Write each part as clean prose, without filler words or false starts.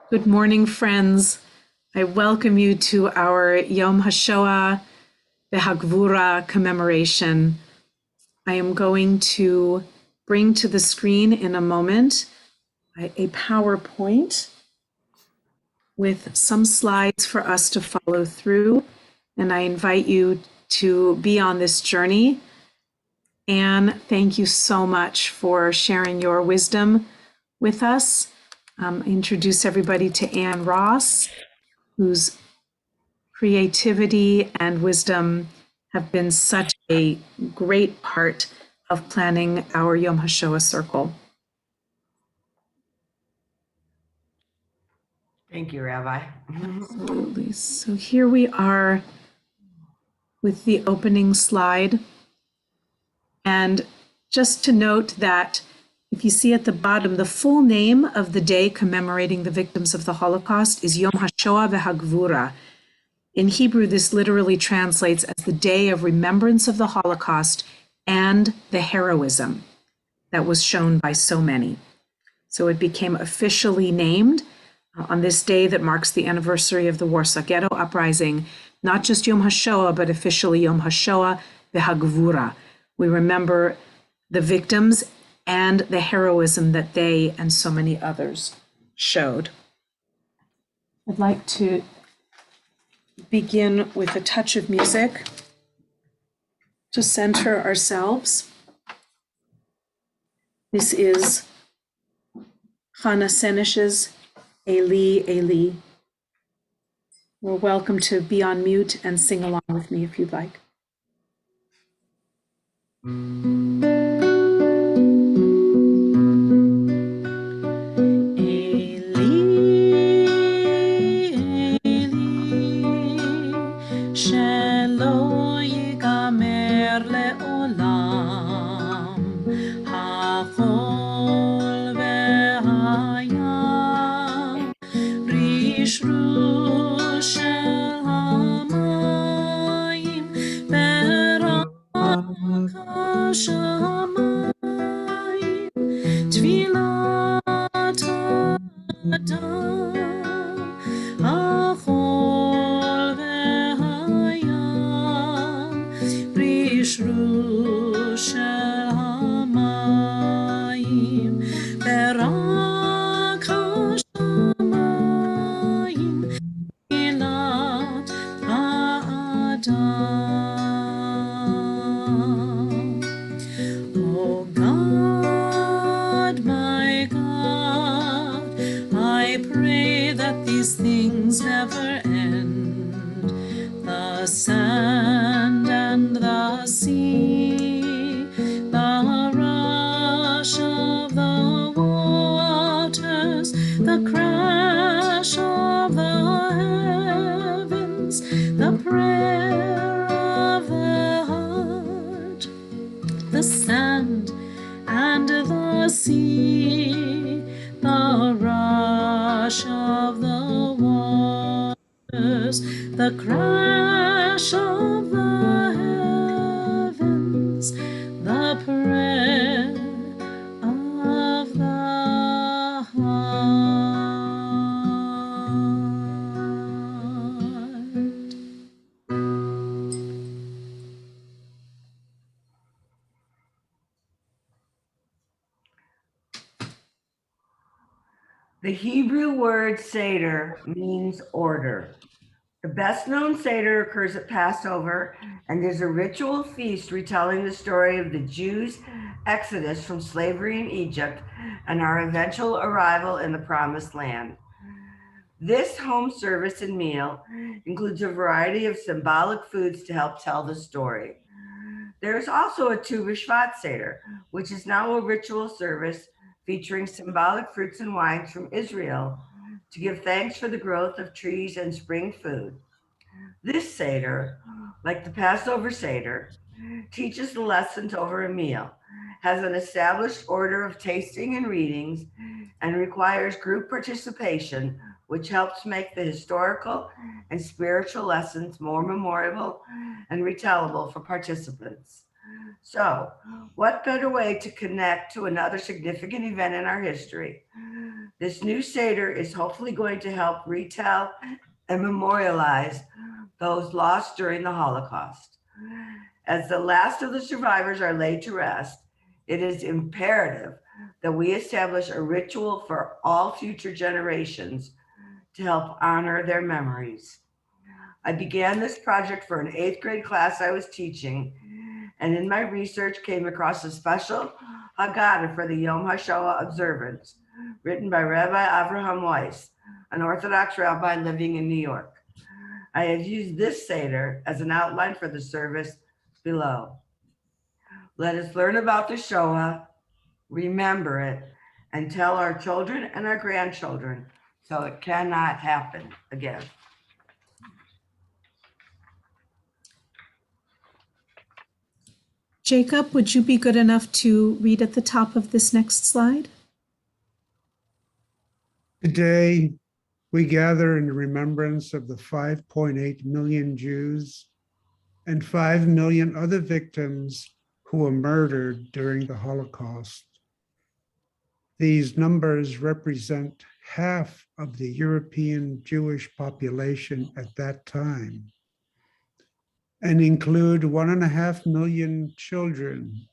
Good morning, friends. I welcome you to our Yom HaShoah V'Hagvura commemoration. I am going to bring to the screen in a moment a PowerPoint with some slides for us to follow through, and I invite you to be on this journey. Anne, thank you so much for sharing your wisdom with us. I introduce everybody to Anne Ross, whose creativity and wisdom have been such a great part of planning our Yom HaShoah Circle. Thank you, Rabbi. Absolutely. So here we are with the opening slide. And just to note that if you see at the bottom, the full name of the day commemorating the victims of the Holocaust is Yom HaShoah V'Hagvura. In Hebrew, this literally translates as the day of remembrance of the Holocaust and the heroism that was shown by so many. So it became officially named on this day that marks the anniversary of the Warsaw Ghetto Uprising, not just Yom HaShoah, but officially Yom HaShoah V'Hagvura. We remember the victims and the heroism that they and so many others showed. I'd like to begin with a touch of music to center ourselves. This is Chana Senesh's Eli, Eli. You're welcome to be on mute and sing along with me if you'd like. The crash of the heavens, the prayer of the heart. The Hebrew word Seder means order. The best known Seder occurs at Passover and is a ritual feast retelling the story of the Jews' exodus from slavery in Egypt and our eventual arrival in the Promised Land. This home service and meal includes a variety of symbolic foods to help tell the story. There is also a Tu B'Shvat Seder, which is now a ritual service featuring symbolic fruits and wines from Israel to give thanks for the growth of trees and spring food. This Seder, like the Passover Seder, teaches the lessons over a meal, has an established order of tasting and readings, and requires group participation, which helps make the historical and spiritual lessons more memorable and retellable for participants. So, what better way to connect to another significant event in our history This new Seder is hopefully going to help retell and memorialize those lost during the Holocaust. As the last of the survivors are laid to rest, it is imperative that we establish a ritual for all future generations to help honor their memories. I began this project for an 8th grade class I was teaching, and in my research came across a special Haggadah for the Yom HaShoah observance, written by Rabbi Avraham Weiss, an Orthodox rabbi living in New York. I have used this Seder as an outline for the service below. Let us learn about the Shoah, remember it, and tell our children and our grandchildren so it cannot happen again. Jacob, would you be good enough to read at the top of this next slide? Today, we gather in remembrance of the 5.8 million Jews and 5 million other victims who were murdered during the Holocaust. These numbers represent half of the European Jewish population at that time and include 1.5 million children.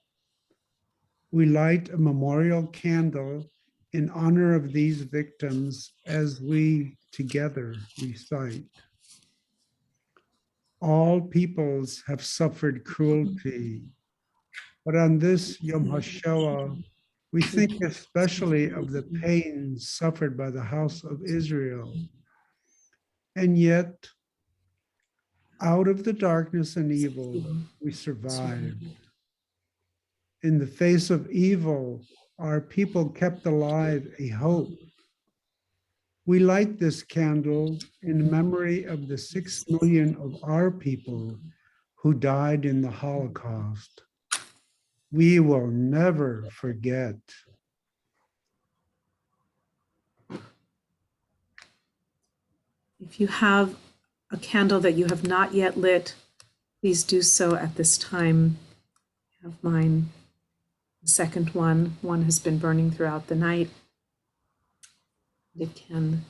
We light a memorial candle in honor of these victims as we together recite. All peoples have suffered cruelty, but on this Yom HaShoah, we think especially of the pain suffered by the house of Israel. And yet, out of the darkness and evil, we survived. In the face of evil, our people kept alive a hope. We light this candle in memory of the 6 million of our people who died in the Holocaust. We will never forget. If you have a candle that you have not yet lit, please do so at this time. I have mine. The second one has been burning throughout the night. It can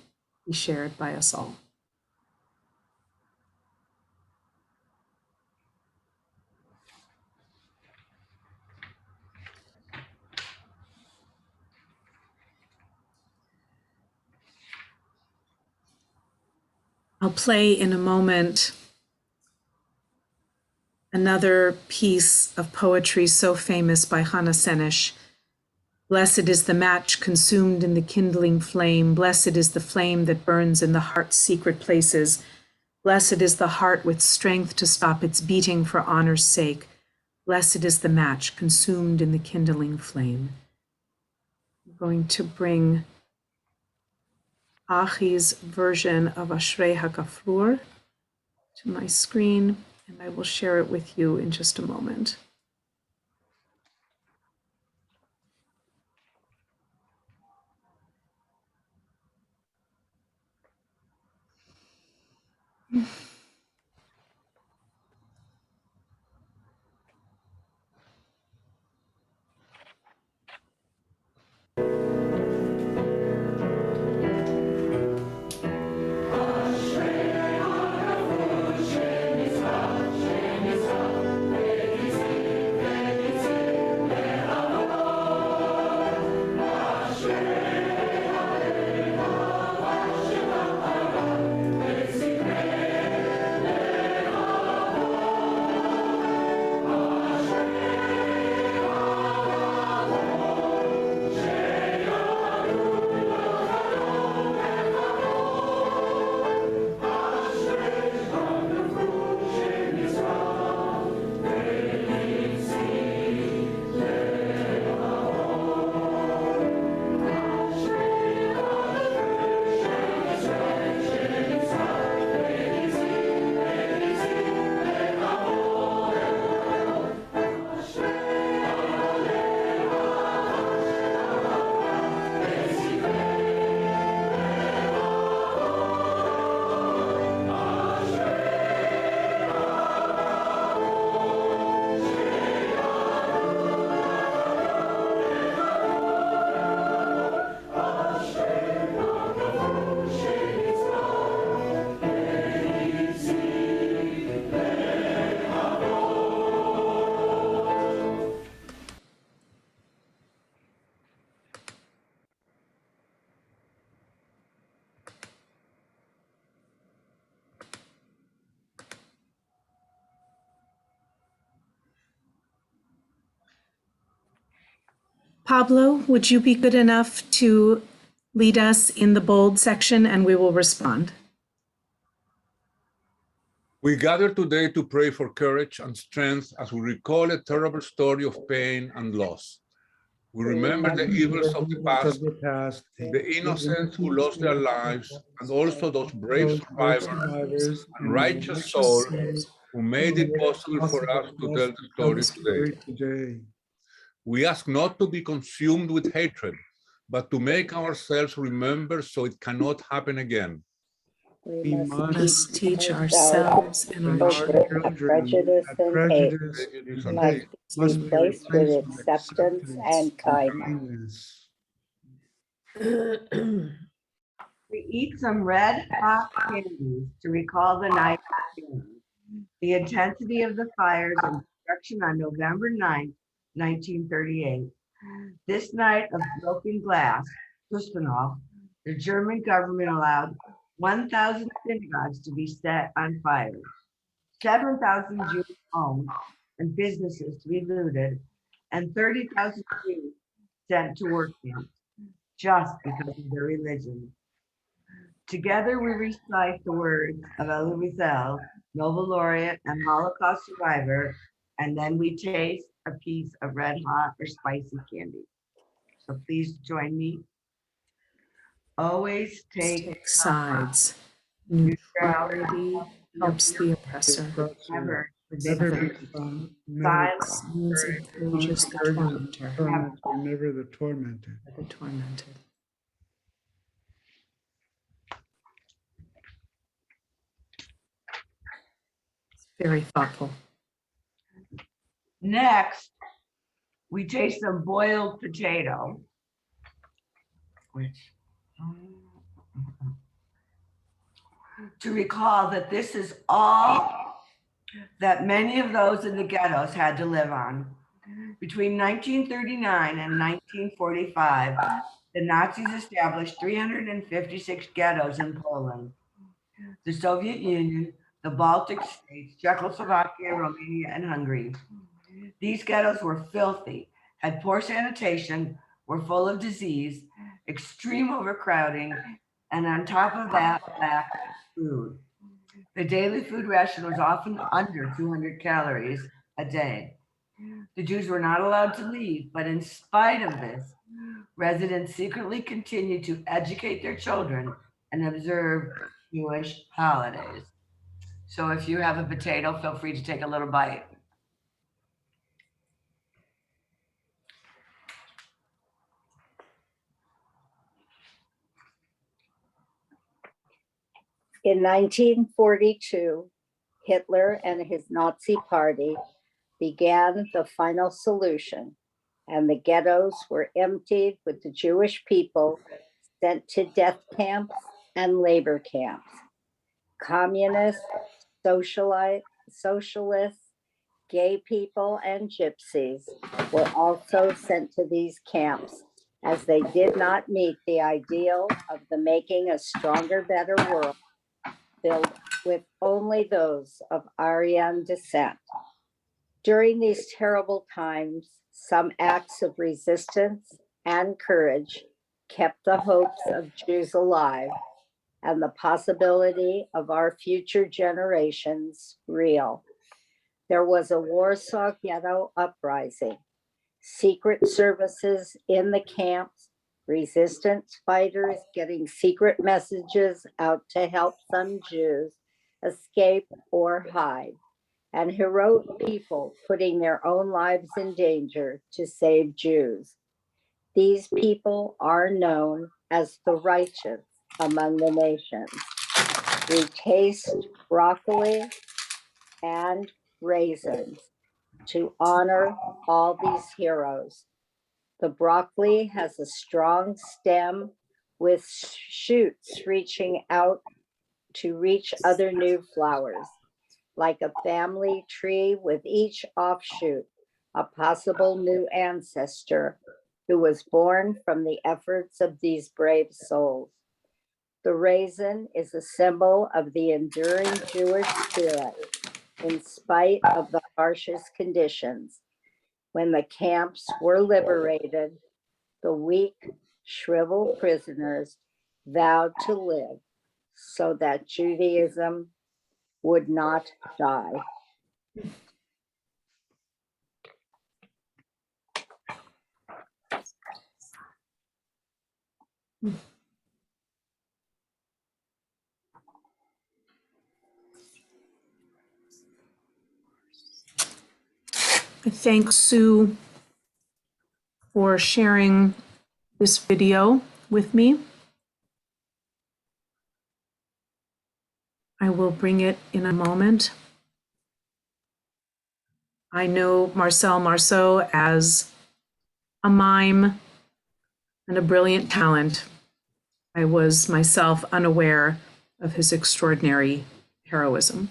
be shared by us all. I'll play in a moment another piece of poetry so famous by Hannah Senesh. Blessed is the match consumed in the kindling flame. Blessed is the flame that burns in the heart's secret places. Blessed is the heart with strength to stop its beating for honor's sake. Blessed is the match consumed in the kindling flame. I'm going to bring Achi's version of Ashrei HaGafrur to my screen, and I will share it with you in just a moment. Pablo, would you be good enough to lead us in the bold section and we will respond? We gather today to pray for courage and strength as we recall a terrible story of pain and loss. We remember the evils of the past, the innocents who lost their lives, and also those brave survivors and righteous souls who made it possible for us to tell the story today. We ask not to be consumed with hatred, but to make ourselves remember so it cannot happen again. We Must teach ourselves and our children that prejudice and hate must be replaced with acceptance and kindness. We eat some red hot candies to recall the night of June, the intensity of the fires and destruction on November 9th, 1938. This night of broken glass, Fürstenhof, the German government allowed 1,000 synagogues to be set on fire, 7,000 Jewish homes and businesses to be looted, and 30,000 Jews sent to work camps just because of their religion. Together we recite the words of Elie Wiesel, Nobel laureate and Holocaust survivor, and then we taste a piece of red hot or spicy candy. So please join me. Always take sides. Neutrality helps the oppressor. Never Silence encourages the tormentor. Never the tormented. The tormented. It's very thoughtful. Next, we taste some boiled potato, which to recall that this is all that many of those in the ghettos had to live on. Between 1939 and 1945, the Nazis established 356 ghettos in Poland, the Soviet Union, the Baltic states, Czechoslovakia, Romania, and Hungary. These ghettos were filthy, had poor sanitation, were full of disease, extreme overcrowding, and on top of that, lack of food. The daily food ration was often under 200 calories a day. The Jews were not allowed to leave, but in spite of this, residents secretly continued to educate their children and observe Jewish holidays. So if you have a potato, feel free to take a little bite. In 1942, Hitler and his Nazi party began the final solution, and the ghettos were emptied with the Jewish people sent to death camps and labor camps. Communists, socialists, gay people, and gypsies were also sent to these camps, as they did not meet the ideal of the making a stronger, better world filled with only those of Aryan descent. During these terrible times, some acts of resistance and courage kept the hopes of Jews alive and the possibility of our future generations real. There was a Warsaw Ghetto uprising, secret services in the camps, resistance fighters getting secret messages out to help some Jews escape or hide, and heroic people putting their own lives in danger to save Jews. These people are known as the righteous among the nations. We taste broccoli and raisins to honor all these heroes. The broccoli has a strong stem with shoots reaching out to reach other new flowers, like a family tree with each offshoot, a possible new ancestor who was born from the efforts of these brave souls. The raisin is a symbol of the enduring Jewish spirit in spite of the harshest conditions. When the camps were liberated, the weak, shriveled prisoners vowed to live so that Judaism would not die. I thank Sue for sharing this video with me. I will bring it in a moment. I know Marcel Marceau as a mime and a brilliant talent. I was myself unaware of his extraordinary heroism.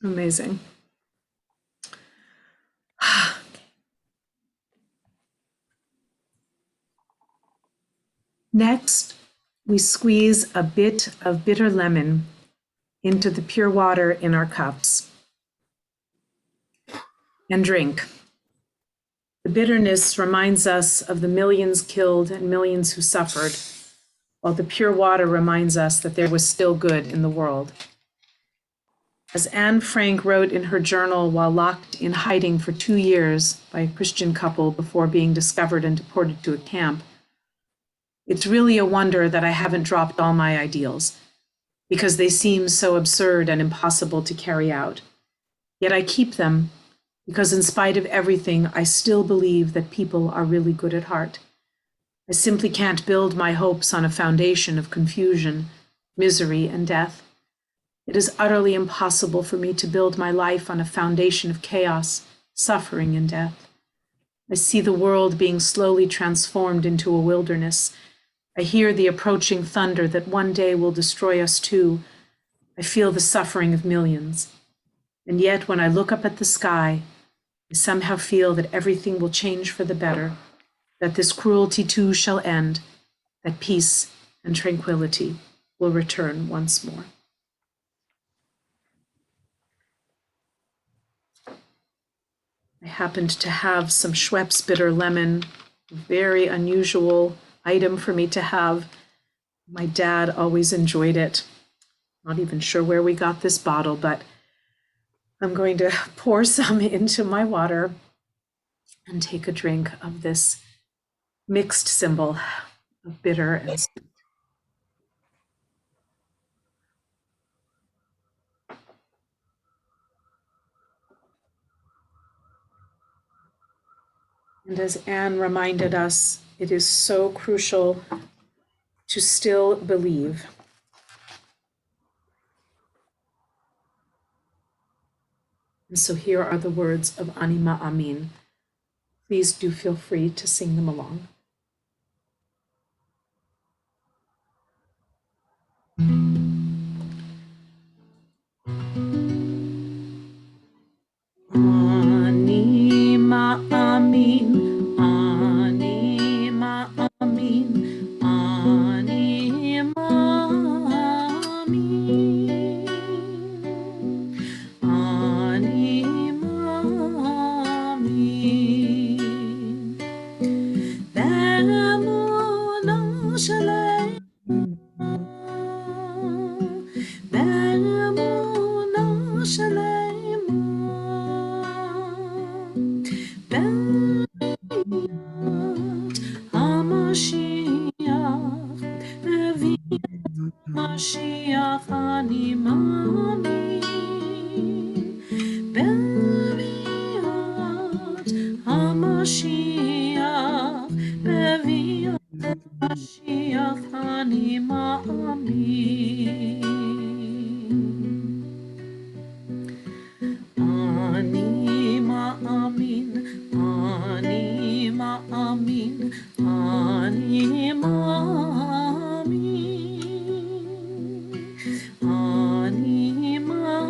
Amazing. Next, we squeeze a bit of bitter lemon into the pure water in our cups and drink. The bitterness reminds us of the millions killed and millions who suffered, while the pure water reminds us that there was still good in the world. As Anne Frank wrote in her journal while locked in hiding for 2 years by a Christian couple before being discovered and deported to a camp, it's really a wonder that I haven't dropped all my ideals, because they seem so absurd and impossible to carry out. Yet I keep them, because in spite of everything, I still believe that people are really good at heart. I simply can't build my hopes on a foundation of confusion, misery, and death. It is utterly impossible for me to build my life on a foundation of chaos, suffering, and death. I see the world being slowly transformed into a wilderness. I hear the approaching thunder that one day will destroy us too. I feel the suffering of millions. And yet, when I look up at the sky, I somehow feel that everything will change for the better, that this cruelty too shall end, that peace and tranquility will return once more. I happened to have some Schweppes bitter lemon, a very unusual item for me to have. My dad always enjoyed it. Not even sure where we got this bottle, but I'm going to pour some into my water and take a drink of this mixed symbol of bitter and sweet. And as Anne reminded us, it is so crucial to still believe. And so here are the words of Anima Amin. Please do feel free to sing them along. Anima Amin, Anima Amin, Anima Amin, Anima Amin. באמונה שלמה, באמונה שלמה, בביאת המשיח, בביאת המשיח אני מאמין, בביאת המשיח, בביאת המשיח אני מאמין. אני מאמין, אני מאמין, אני מאמין, אני מאמין,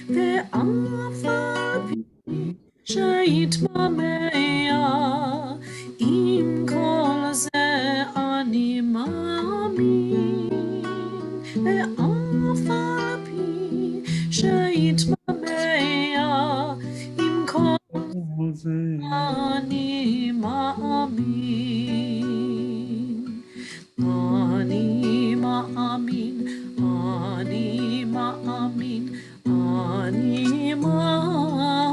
ואף על פי שיתמהמה, עם כל זה אני מאמין, ואף על פי שיתמהמה, עם כל זה אני מאמין. אני מאמין, אני מאמין, אני מאמין,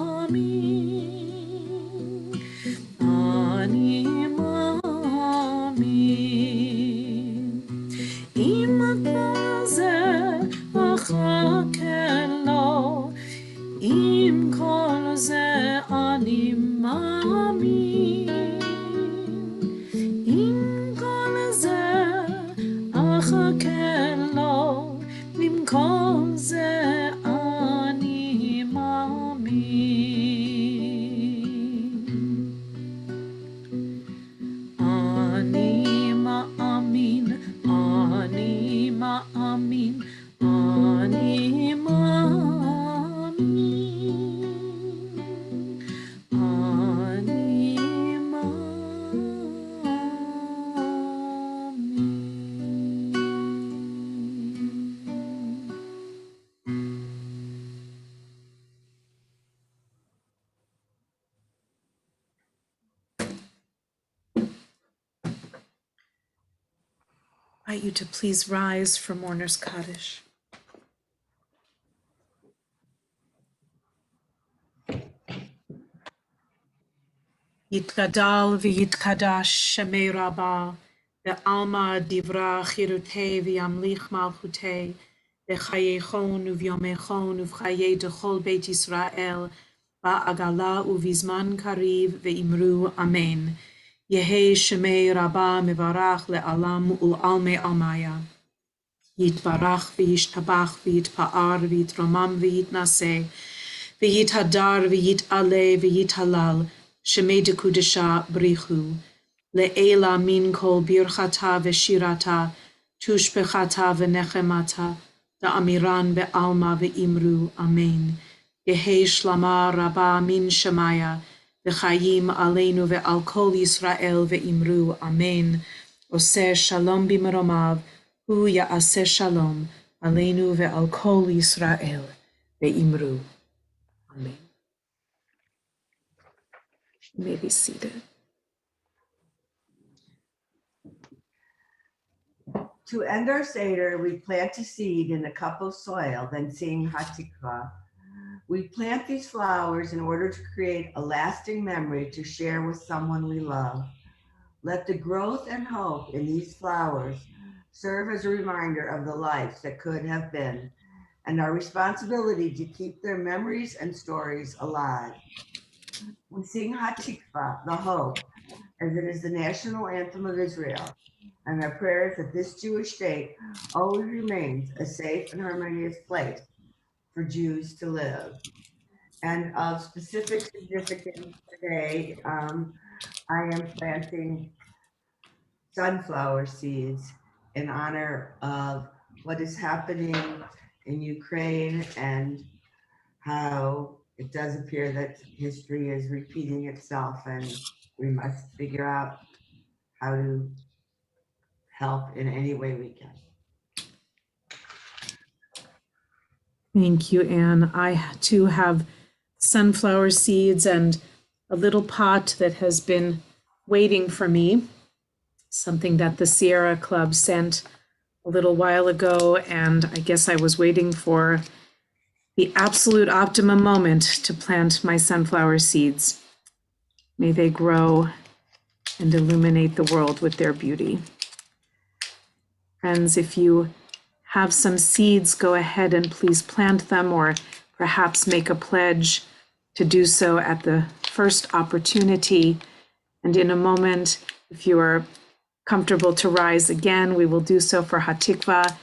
אני מאמין. אם כל זה אחכה לו, עם כל זה אני מאמין, עם כל זה אחכה לו, עם כל זה אני מאמין. אני מאמין, אני מאמין, אני מאמין, אני מאמין. I invite you to please rise for Mourner's Kaddish. Yitgadal v'yitkadash shemei Rabbah, ve'alma divra chirutei v'yamlich malchutei, v'chayechon uvyomechon uv'chayei dechol Beit Yisrael, ba'agala uvizman kariv ve'imru amen. Yehei shemei Rabbah mevarach le'alam ul'almei almaya. Yitbarach v'yishtabach v'yitpa'ar v'yitromam v'yitnaseh, v'yithadar v'yit'ale v'yithalal, shemei dekudesha brichu, le'ela min kol birchata v'shirata, tushpechata v'nechemata, da'amiran be'alma v'imru, amen. Yehei shlama rabba min shemaya, v'chayim aleinu ve'al kol Yisrael ve'imru, amen. Oseh shalom b'meromav, hu ya'aseh shalom, aleinu ve'al kol Yisrael ve'imru. Amen. You may be seated. To end our Seder, we plant a seed in a cup of soil, then sing Hatikva. We plant these flowers in order to create a lasting memory to share with someone we love. Let the growth and hope in these flowers serve as a reminder of the life that could have been, and our responsibility to keep their memories and stories alive. We sing HaTikva, the hope, as it is the national anthem of Israel, and our prayer is that this Jewish state always remains a safe and harmonious place for Jews to live. And of specific significance today, I am planting sunflower seeds in honor of what is happening in Ukraine and how it does appear that history is repeating itself, and we must figure out how to help in any way we can. Thank you, Anne. I too have sunflower seeds and a little pot that has been waiting for me, something that the Sierra Club sent a little while ago, and I guess I was waiting for the absolute optimum moment to plant my sunflower seeds. May they grow and illuminate the world with their beauty. Friends, if you have some seeds, go ahead and please plant them, or perhaps make a pledge to do so at the first opportunity. And in a moment, if you are comfortable to rise again, we will do so for HaTikva,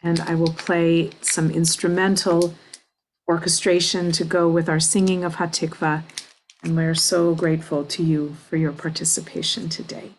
and I will play some instrumental orchestration to go with our singing of HaTikva, and we're so grateful to you for your participation today.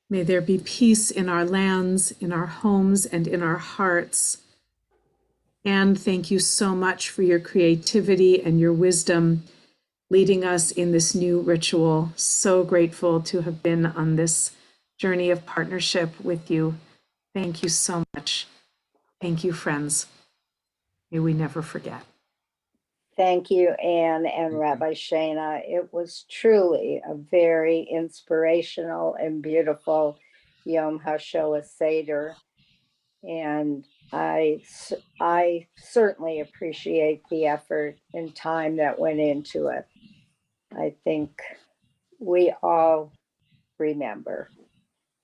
May there be peace in our lands, in our homes, and in our hearts. And thank you so much for your creativity and your wisdom leading us in this new ritual. So grateful to have been on this journey of partnership with you. Thank you so much. Thank you, friends. May we never forget. Thank you, Anne and Rabbi Shana. It was truly a very inspirational and beautiful Yom HaShoah Seder. And I certainly appreciate the effort and time that went into it. I think we all remember.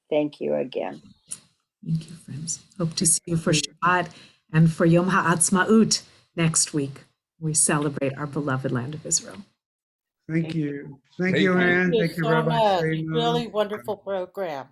Thank you again. Thank you, friends. Hope to see you for Shabbat and for Yom HaAtzmaut next week. We celebrate our beloved land of Israel. Thank you. Thank Thank you, you. Anne. Thank you Thank you, so Rabbi much. Shana. Really wonderful program.